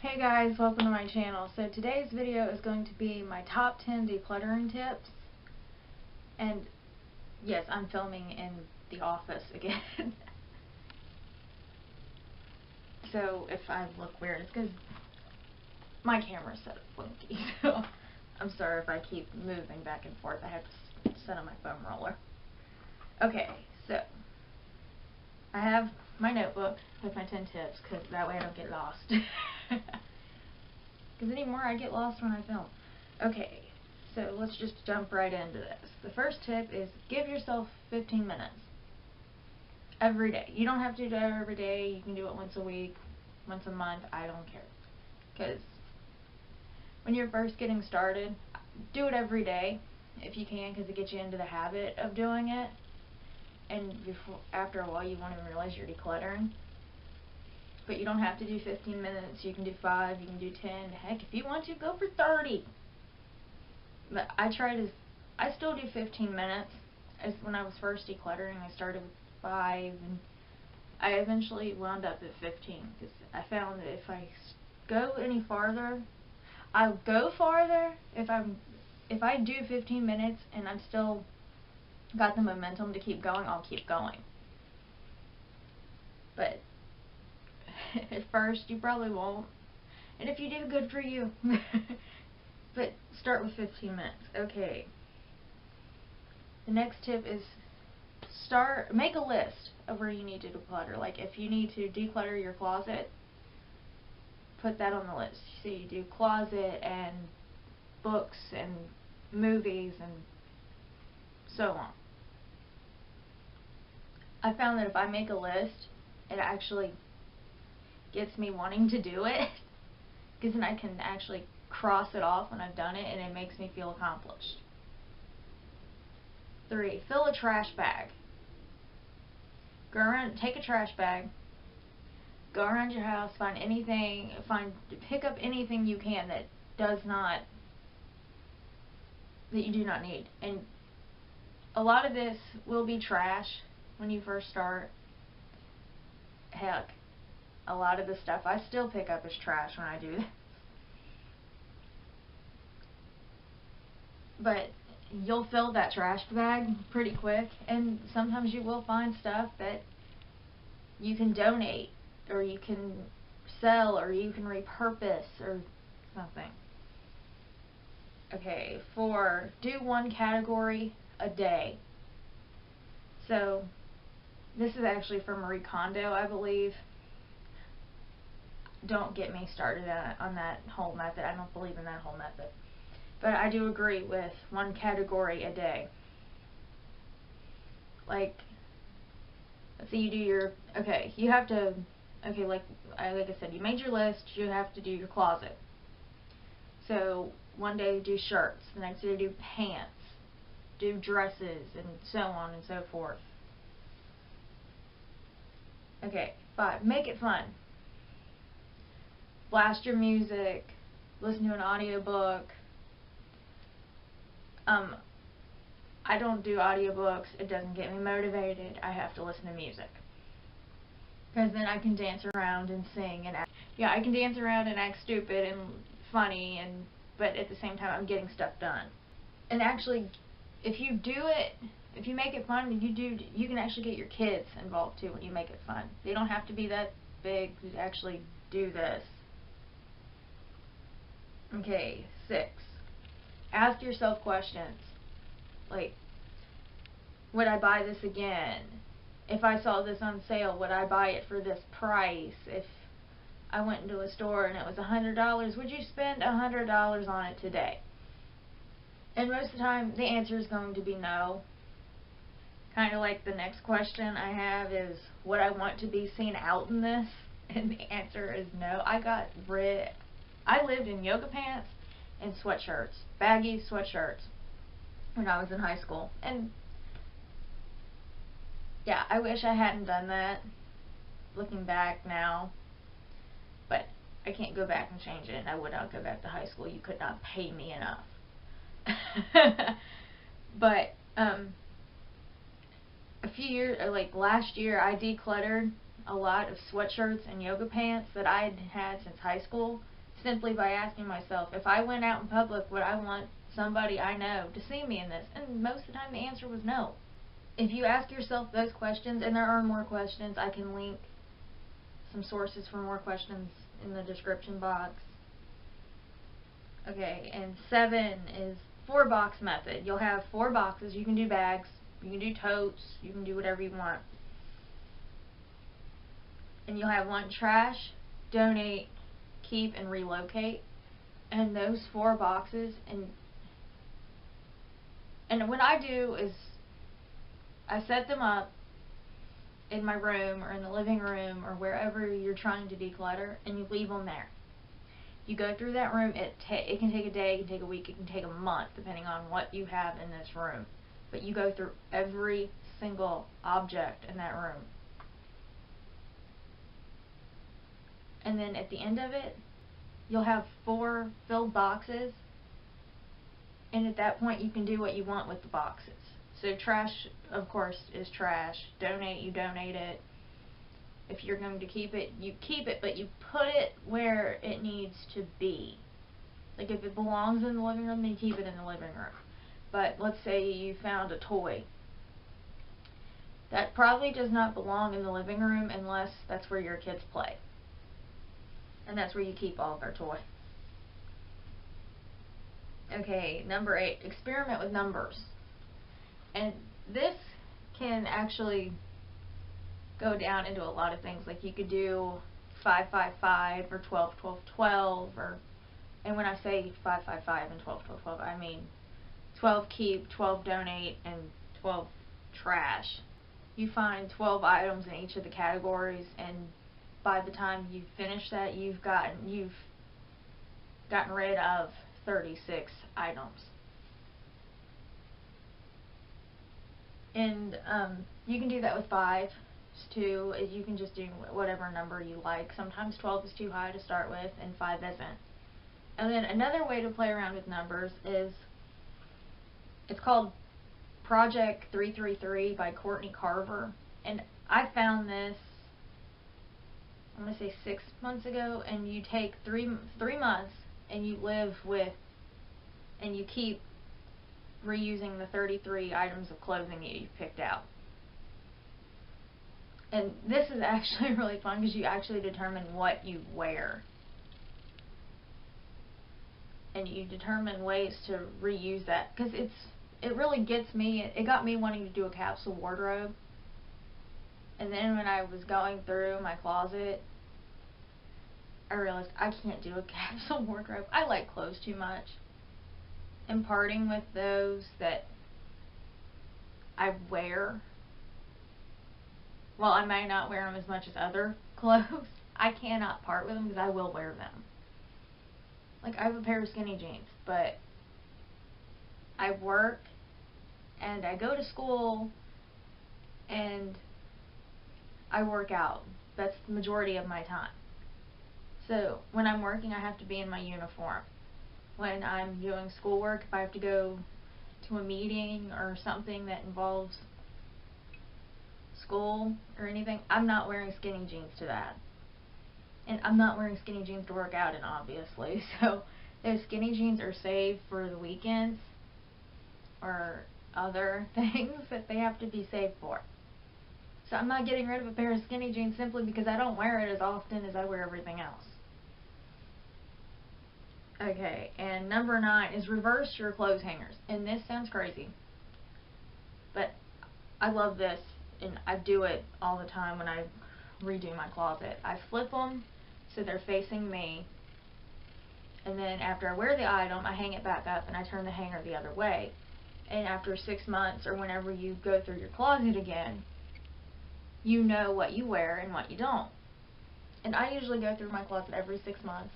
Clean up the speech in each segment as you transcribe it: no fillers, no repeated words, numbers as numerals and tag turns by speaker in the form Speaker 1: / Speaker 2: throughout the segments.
Speaker 1: Hey guys, welcome to my channel. So today's video is going to be my top 10 decluttering tips. And yes, I'm filming in the office again. So if I look weird, it's because my camera's set up funky. So I'm sorry if I keep moving back and forth. I have to set on my foam roller. Okay, so I have my notebook with my 10 tips because that way I don't get lost. Because anymore I get lost when I film. Okay, so let's just jump right into this. The first tip is give yourself 15 minutes. Every day. You don't have to do it every day. You can do it once a week, once a month. I don't care. Because when you're first getting started, do it every day if you can, because it gets you into the habit of doing it. And after a while you won't even realize you're decluttering. But you don't have to do 15 minutes. You can do 5, you can do 10. Heck, if you want to, go for 30. But I still do 15 minutes. As when I was first decluttering, I started with 5, and I eventually wound up at 15. Because I found that if I go any farther, I'll go farther if I do 15 minutes and I'm still got the momentum to keep going, I'll keep going. But at first you probably won't, and if you do, good for you. But start with 15 minutes. Okay, the next tip is make a list of where you need to declutter. Like if you need to declutter your closet, put that on the list. So you do closet and books and movies and so on. I found that if I make a list, it actually gets me wanting to do it, because then I can actually cross it off when I've done it, and it makes me feel accomplished. 3, fill a trash bag. Go around, take a trash bag, go around your house, pick up anything you can that you do not need. And a lot of this will be trash when you first start. Heck, a lot of the stuff I still pick up as trash when I do this. But you'll fill that trash bag pretty quick, and sometimes you will find stuff that you can donate, or you can sell, or you can repurpose, or something. Okay, 4, do one category a day. So this is actually from Marie Kondo, I believe. Don't get me started on that whole method. I don't believe in that whole method. But I do agree with one category a day. Like, let's say you do your, like I said, you made your list, you have to do your closet. So one day do shirts, the next day do pants, do dresses, and so on and so forth. Okay, 5, make it fun. Blast your music, listen to an audiobook. I don't do audiobooks. It doesn't get me motivated. I have to listen to music, because then I can dance around and sing and act. Yeah, I can dance around and act stupid and funny, but at the same time I'm getting stuff done. And actually, if you make it fun, you can actually get your kids involved too when you make it fun. They don't have to be that big to actually do this. Okay, 6. Ask yourself questions. Like, would I buy this again? If I saw this on sale, would I buy it for this price? If I went into a store and it was $100, would you spend $100 on it today? And most of the time, the answer is going to be no. Kind of like the next question I have is, would I want to be seen out in this? And the answer is no. I lived in yoga pants and sweatshirts, baggy sweatshirts, when I was in high school. And yeah, I wish I hadn't done that, looking back now. But I can't go back and change it, and I would not go back to high school. You could not pay me enough. But last year, I decluttered a lot of sweatshirts and yoga pants that I had had since high school, simply by asking myself, if I went out in public, would I want somebody I know to see me in this? And most of the time the answer was no. If you ask yourself those questions, and there are more questions, I can link some sources for more questions in the description box. Okay, and 7 is 4-box method. You'll have 4 boxes. You can do bags, you can do totes, you can do whatever you want. And you'll have 1 trash, donate, keep, and relocate. And those 4 boxes, and what I do is I set them up in my room or in the living room or wherever you're trying to declutter, and you leave them there. You go through that room. It can take a day, it can take a week, it can take a month, depending on what you have in this room. But you go through every single object in that room. And then at the end of it, you'll have 4 filled boxes, and at that point you can do what you want with the boxes. So trash, of course, is trash. Donate, you donate it. If you're going to keep it, you keep it, but you put it where it needs to be. Like if it belongs in the living room, then you keep it in the living room. But let's say you found a toy that probably does not belong in the living room unless that's where your kids play. And that's where you keep all of their toys. Okay, number 8, experiment with numbers. And this can actually go down into a lot of things. Like you could do 5, 5, 5 or 12, 12, 12, and when I say 5, 5, 5 and 12, 12, 12, I mean 12 keep, 12 donate, and 12 trash. You find 12 items in each of the categories, and by the time you finish that, you've gotten rid of 36 items. And you can do that with 5 too. You can just do whatever number you like. Sometimes 12 is too high to start with, and 5 isn't. And then another way to play around with numbers is, it's called Project 333 by Courtney Carver. And I found this, I'm going to say 6 months ago, and you take 3 months and you live with, and you keep reusing the 33 items of clothing that you've picked out. And this is actually really fun because you actually determine what you wear. And you determine ways to reuse that, because it really gets me, it got me wanting to do a capsule wardrobe. And then when I was going through my closet, I realized I can't do a capsule wardrobe. I like clothes too much. And parting with those that I wear, while I may not wear them as much as other clothes, I cannot part with them because I will wear them. Like, I have a pair of skinny jeans, but I work and I go to school and I work out. That's the majority of my time. So when I'm working, I have to be in my uniform. When I'm doing schoolwork, if I have to go to a meeting or something that involves school or anything, I'm not wearing skinny jeans to that. And I'm not wearing skinny jeans to work out in, obviously. So those skinny jeans are saved for the weekends or other things that they have to be saved for. So I'm not getting rid of a pair of skinny jeans simply because I don't wear it as often as I wear everything else. Okay, and number 9 is reverse your clothes hangers. And this sounds crazy, but I love this, and I do it all the time when I redo my closet. I flip them so they're facing me, and then after I wear the item, I hang it back up and I turn the hanger the other way. And after 6 months or whenever you go through your closet again, you know what you wear and what you don't. And I usually go through my closet every 6 months,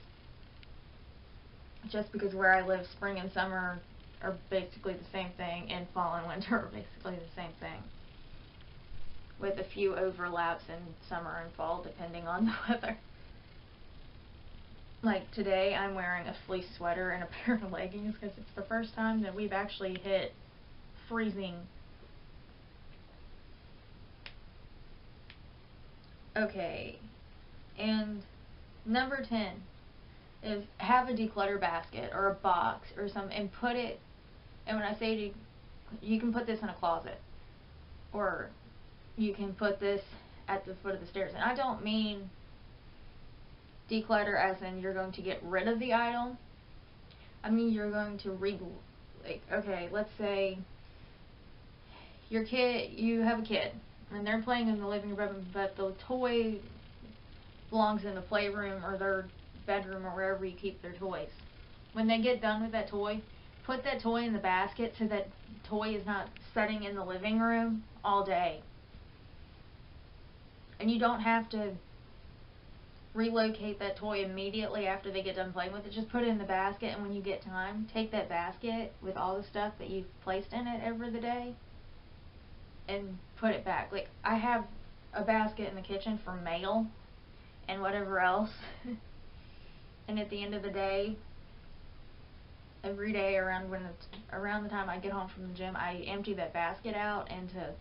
Speaker 1: just because where I live, spring and summer are basically the same thing, and fall and winter are basically the same thing, with a few overlaps in summer and fall depending on the weather. Like today, I'm wearing a fleece sweater and a pair of leggings because it's the first time that we've actually hit freezing. Okay, and number 10, is have a declutter basket or a box or something and put it, and when I say you can put this in a closet, or you can put this at the foot of the stairs. And I don't mean declutter as in you're going to get rid of the item. I mean you're going to like, okay, let's say you have a kid and they're playing in the living room, but the toy belongs in the playroom or their bedroom or wherever you keep their toys. When they get done with that toy, put that toy in the basket so that toy is not sitting in the living room all day. And you don't have to relocate that toy immediately after they get done playing with it. Just put it in the basket, and when you get time, take that basket with all the stuff that you've placed in it over the day and put it back. Like, I have a basket in the kitchen for mail and whatever else. And at the end of the day, every day around the time I get home from the gym, I empty that basket out into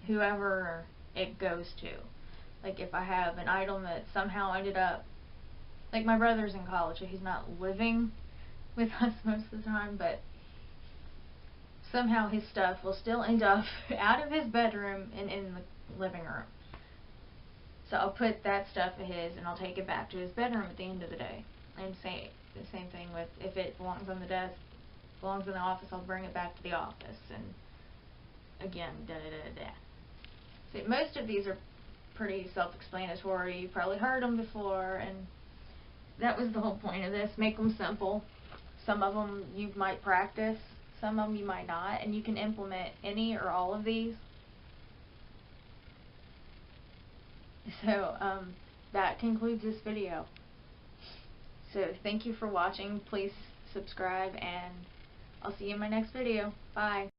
Speaker 1: whoever it goes to. Like, if I have an item that somehow ended up, like, my brother's in college, so he's not living with us most of the time, but somehow his stuff will still end up out of his bedroom and in the living room. So I'll put that stuff of his and I'll take it back to his bedroom at the end of the day. And the same thing with, if it belongs on the desk, belongs in the office, I'll bring it back to the office. And again, So most of these are pretty self-explanatory. You've probably heard them before, and that was the whole point of this. Make them simple. Some of them you might practice, some of them you might not, and you can implement any or all of these. So that concludes this video. So thank you for watching. Please subscribe, and I'll see you in my next video. Bye.